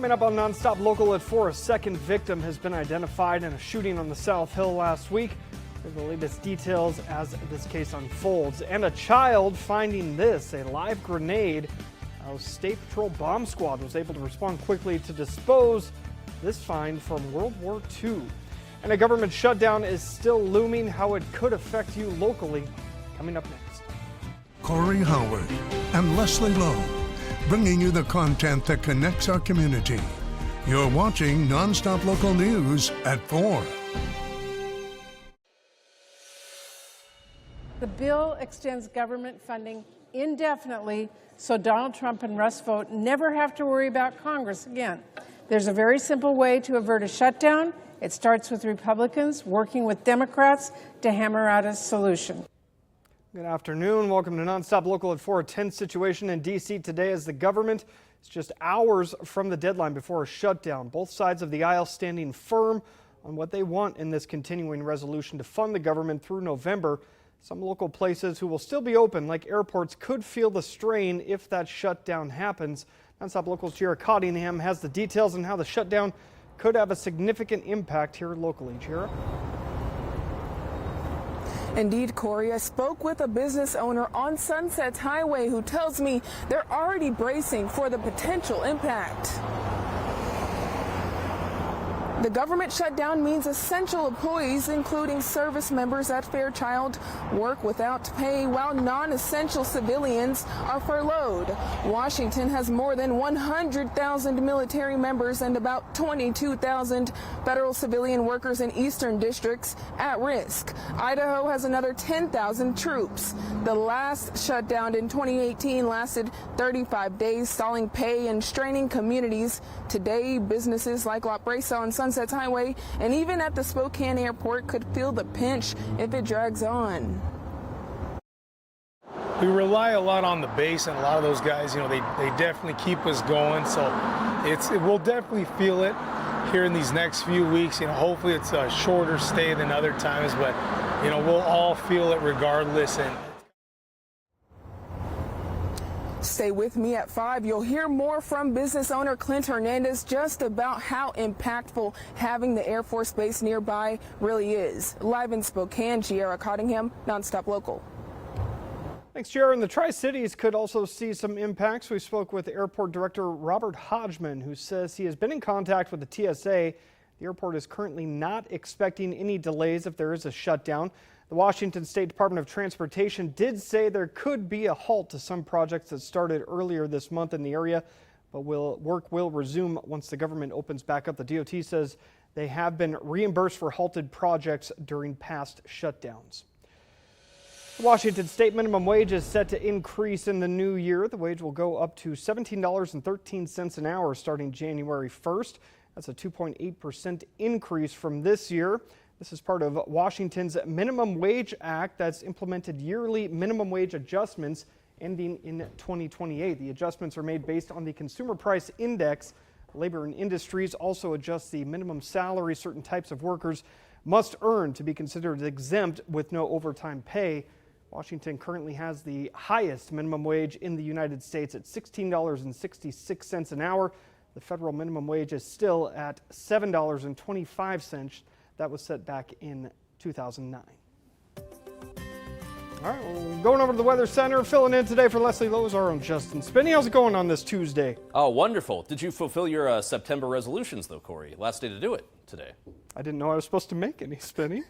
Coming up on NonStop Local at 4, a second victim has been identified in a shooting on the South Hill last week. We have the latest details as this case unfolds. And a child finding this, a live grenade. A State Patrol bomb squad was able to respond quickly to dispose this find from World War II. And a government shutdown is still looming, how it could affect you locally. Coming up next. Corey Howard and Leslie Lowe, bringing you the content that connects our community. You're watching NonStop Local News at 4. The bill extends government funding indefinitely so Donald Trump and Russ Vought never have to worry about Congress again. There's a very simple way to avert a shutdown. It starts with Republicans working with Democrats to hammer out a solution. Good afternoon. Welcome to NonStop Local at 4. A tense situation in D.C. today as the government is just hours from the deadline before a shutdown. Both sides of the aisle standing firm on what they want in this continuing resolution to fund the government through November. Some local places who will still be open, like airports, could feel the strain if that shutdown happens. NonStop Local's Jared Cottingham has the details on how the shutdown could have a significant impact here locally. Jared? Indeed, Corey, I spoke with a business owner on Sunset Highway who tells me they're already bracing for the potential impact. The government shutdown means essential employees, including service members at Fairchild, work without pay, while non-essential civilians are furloughed. Washington has more than 100,000 military members and about 22,000 federal civilian workers in eastern districts at risk. Idaho has another 10,000 troops. The last shutdown in 2018 lasted 35 days, stalling pay and straining communities. Today, businesses like La Presa on Sunset Highway and even at the Spokane airport could feel the pinch if it drags on. We rely a lot on the base, and a lot of those guys, they definitely keep us going. So we'll definitely feel it here in these next few weeks. Hopefully it's a shorter stay than other times, but we'll all feel it regardless. And stay with me at 5. You'll hear more from business owner Clint Hernandez just about how impactful having the Air Force Base nearby really is. Live in Spokane, Jared Cottingham, NonStop Local. Thanks, Jared. And the Tri-Cities could also see some impacts. We spoke with Airport Director Robert Hodgman, who says he has been in contact with the TSA. The airport is currently not expecting any delays if there is a shutdown. The Washington State Department of Transportation did say there could be a halt to some projects that started earlier this month in the area, but work will resume once the government opens back up. The DOT says they have been reimbursed for halted projects during past shutdowns. The Washington State minimum wage is set to increase in the new year. The wage will go up to $17.13 an hour starting January 1st. That's a 2.8% increase from this year. This is part of Washington's Minimum Wage Act that's implemented yearly minimum wage adjustments ending in 2028. The adjustments are made based on the Consumer Price Index. Labor and Industries also adjust the minimum salary certain types of workers must earn to be considered exempt with no overtime pay. Washington currently has the highest minimum wage in the United States at $16.66 an hour. The federal minimum wage is still at $7.25. That was set back in 2009. All right, well, going over to the Weather Center, filling in today for Leslie Lowe is our own Justin Spinney. How's it going on this Tuesday? Oh, wonderful. Did you fulfill your September resolutions, though, Corey? Last day to do it today. I didn't know I was supposed to make any, Spinney.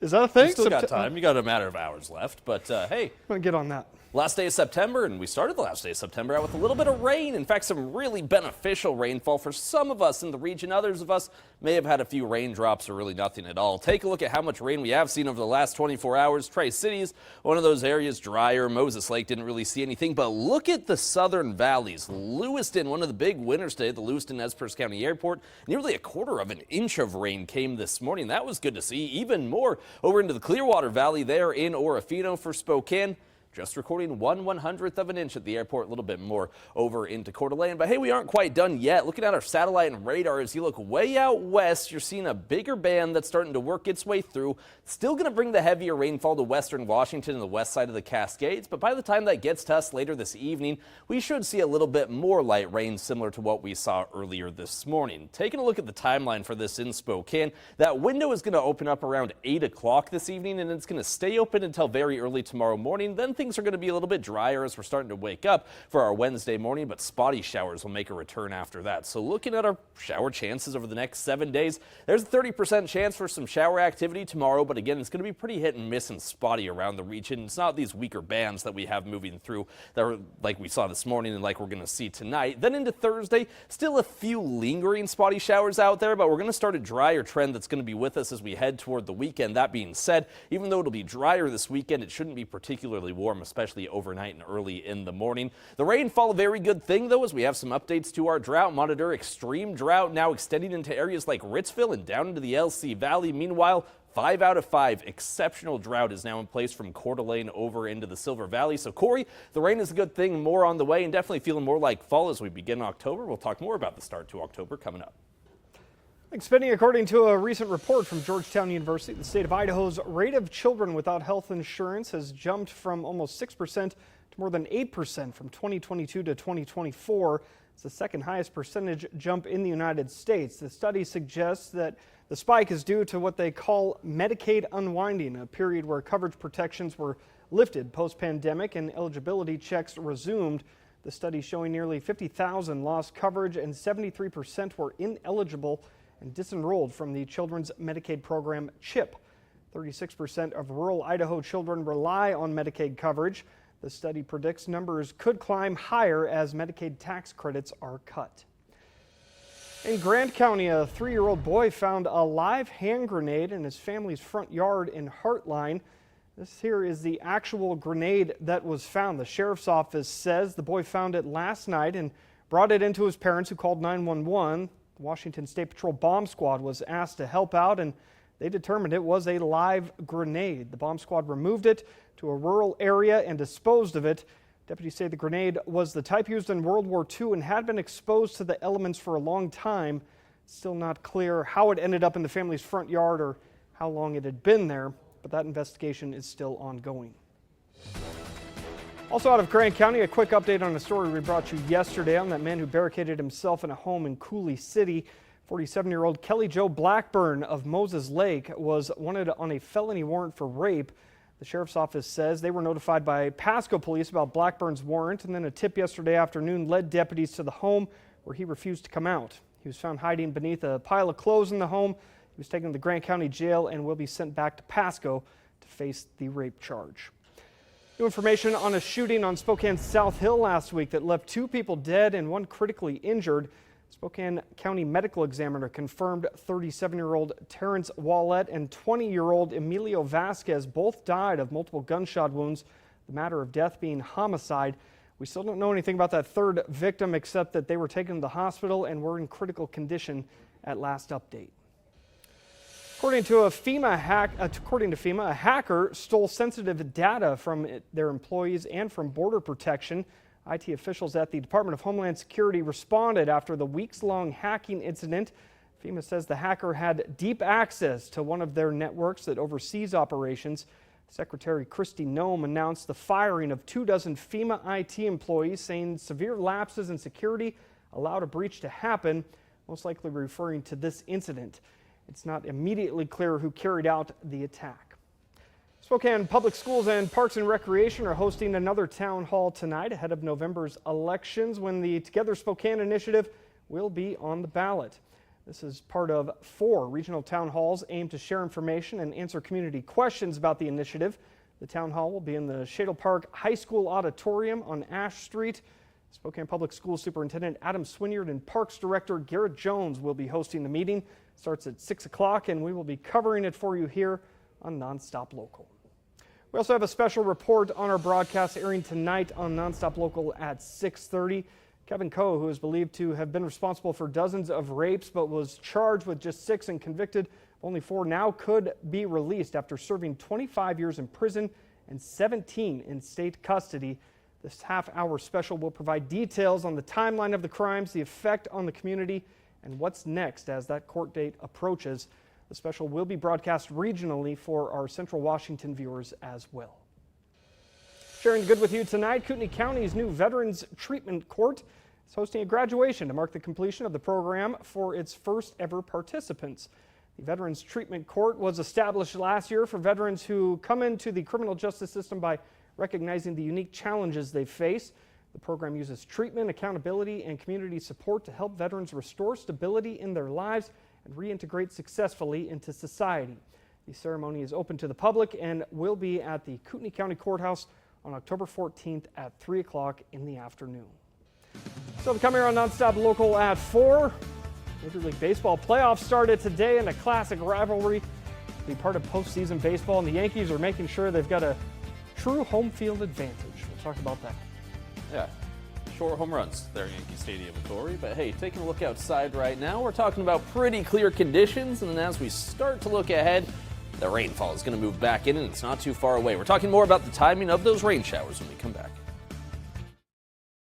Is that a thing? You still got time. You got a matter of hours left, but hey. I'm going to get on that. Last day of September, and we started the last day of September out with a little bit of rain. In fact, some really beneficial rainfall for some of us in the region. Others of us may have had a few raindrops or really nothing at all. Take a look at how much rain we have seen over the last 24 hours. Tri-Cities, one of those areas drier. Moses Lake didn't really see anything, but look at the southern valleys. Lewiston, one of the big winners today at the Lewiston-Nez County Airport. Nearly a quarter of an inch of rain came this morning. That was good to see. Even more over into the Clearwater Valley there in Orofino for Spokane. just recording 1/100th of an inch at the airport, a little bit more over into Coeur d'Alene. But hey, we aren't quite done yet. Looking at our satellite and radar, as you look way out west, you're seeing a bigger band that's starting to work its way through. Still going to bring the heavier rainfall to western Washington and the west side of the Cascades, but by the time that gets to us later this evening, we should see a little bit more light rain similar to what we saw earlier this morning. Taking a look at the timeline for this in Spokane, that window is going to open up around 8 o'clock this evening, and it's going to stay open until very early tomorrow morning. Then things are going to be a little bit drier as we're starting to wake up for our Wednesday morning, but spotty showers will make a return after that. So looking at our shower chances over the next 7 days, there's a 30% chance for some shower activity tomorrow, but again, it's going to be pretty hit and miss and spotty around the region. It's not these weaker bands that we have moving through that are like we saw this morning and like we're going to see tonight. Then into Thursday, still a few lingering spotty showers out there, but we're going to start a drier trend that's going to be with us as we head toward the weekend. That being said, even though it'll be drier this weekend, it shouldn't be particularly warm, especially overnight and early in the morning. The rainfall, a very good thing though, as we have some updates to our drought monitor. Extreme drought now extending into areas like Ritzville and down into the LC Valley. Meanwhile, 5 out of 5 exceptional drought is now in place from Coeur d'Alene over into the Silver Valley. So Corey, the rain is a good thing, more on the way, and definitely feeling more like fall as we begin October. We'll talk more about the start to October coming up. Thanks, Benny. According to a recent report from Georgetown University, the state of Idaho's rate of children without health insurance has jumped from almost 6% to more than 8% from 2022 to 2024. It's the second highest percentage jump in the United States. The study suggests that the spike is due to what they call Medicaid unwinding, a period where coverage protections were lifted post-pandemic and eligibility checks resumed. The study showing nearly 50,000 lost coverage and 73% were ineligible and disenrolled from the Children's Medicaid program, CHIP. 36% of rural Idaho children rely on Medicaid coverage. The study predicts numbers could climb higher as Medicaid tax credits are cut. In Grant County, a 3-year-old boy found a live hand grenade in his family's front yard in Heartline. This here is the actual grenade that was found. The sheriff's office says the boy found it last night and brought it into his parents, who called 911. The Washington State Patrol bomb squad was asked to help out, and they determined it was a live grenade. The bomb squad removed it to a rural area and disposed of it. Deputies say the grenade was the type used in World War II and had been exposed to the elements for a long time. Still not clear how it ended up in the family's front yard or how long it had been there, but that investigation is still ongoing. Also out of Grant County, a quick update on a story we brought you yesterday on that man who barricaded himself in a home in Cooley City. 47-year-old Kelly Joe Blackburn of Moses Lake was wanted on a felony warrant for rape. The sheriff's office says they were notified by Pasco police about Blackburn's warrant, and then a tip yesterday afternoon led deputies to the home where he refused to come out. He was found hiding beneath a pile of clothes in the home. He was taken to the Grant County Jail and will be sent back to Pasco to face the rape charge. New information on a shooting on Spokane's South Hill last week that left 2 people dead and 1 critically injured. Spokane County Medical Examiner confirmed 37-year-old Terrence Wallet and 20-year-old Emilio Vasquez both died of multiple gunshot wounds, the matter of death being homicide. We still don't know anything about that third victim except that they were taken to the hospital and were in critical condition at last update. According to FEMA, a hacker stole sensitive data from their employees and from Border Protection. IT officials at the Department of Homeland Security responded after the weeks-long hacking incident. FEMA says the hacker had deep access to one of their networks that oversees operations. Secretary Kristi Noem announced the firing of 24 FEMA IT employees, saying severe lapses in security allowed a breach to happen, most likely referring to this incident. It's not immediately clear who carried out the attack. Spokane Public Schools and Parks and Recreation are hosting another town hall tonight ahead of November's elections, when the Together Spokane initiative will be on the ballot. This is part of 4 regional town halls aimed to share information and answer community questions about the initiative. The town hall will be in the Shadle Park High School Auditorium on Ash Street. Spokane Public Schools Superintendent Adam Swinyard and Parks Director Garrett Jones will be hosting the meeting. It starts at 6 o'clock, and we will be covering it for you here on NonStop Local. We also have a special report on our broadcast airing tonight on NonStop Local at 6:30. Kevin Coe, who is believed to have been responsible for dozens of rapes but was charged with just 6 and convicted of only 4, now could be released after serving 25 years in prison and 17 in state custody. This half-hour special will provide details on the timeline of the crimes, the effect on the community, and what's next as that court date approaches. The special will be broadcast regionally for our Central Washington viewers as well. Sharing the good with you tonight, Kootenai County's new Veterans Treatment Court is hosting a graduation to mark the completion of the program for its first ever participants. The Veterans Treatment Court was established last year for veterans who come into the criminal justice system by recognizing the unique challenges they face. The program uses treatment, accountability, and community support to help veterans restore stability in their lives and reintegrate successfully into society. The ceremony is open to the public and will be at the Kootenai County Courthouse on October 14th at 3 o'clock in the afternoon. So to come here on NonStop Local at 4. Major League Baseball playoffs started today in a classic rivalry to be part of postseason baseball, and the Yankees are making sure they've got a true home field advantage. We'll talk about that. Yeah, short home runs there at Yankee Stadium, Corey. But hey, taking a look outside right now, we're talking about pretty clear conditions, and then as we start to look ahead, the rainfall is going to move back in, and it's not too far away. We're talking more about the timing of those rain showers when we come back.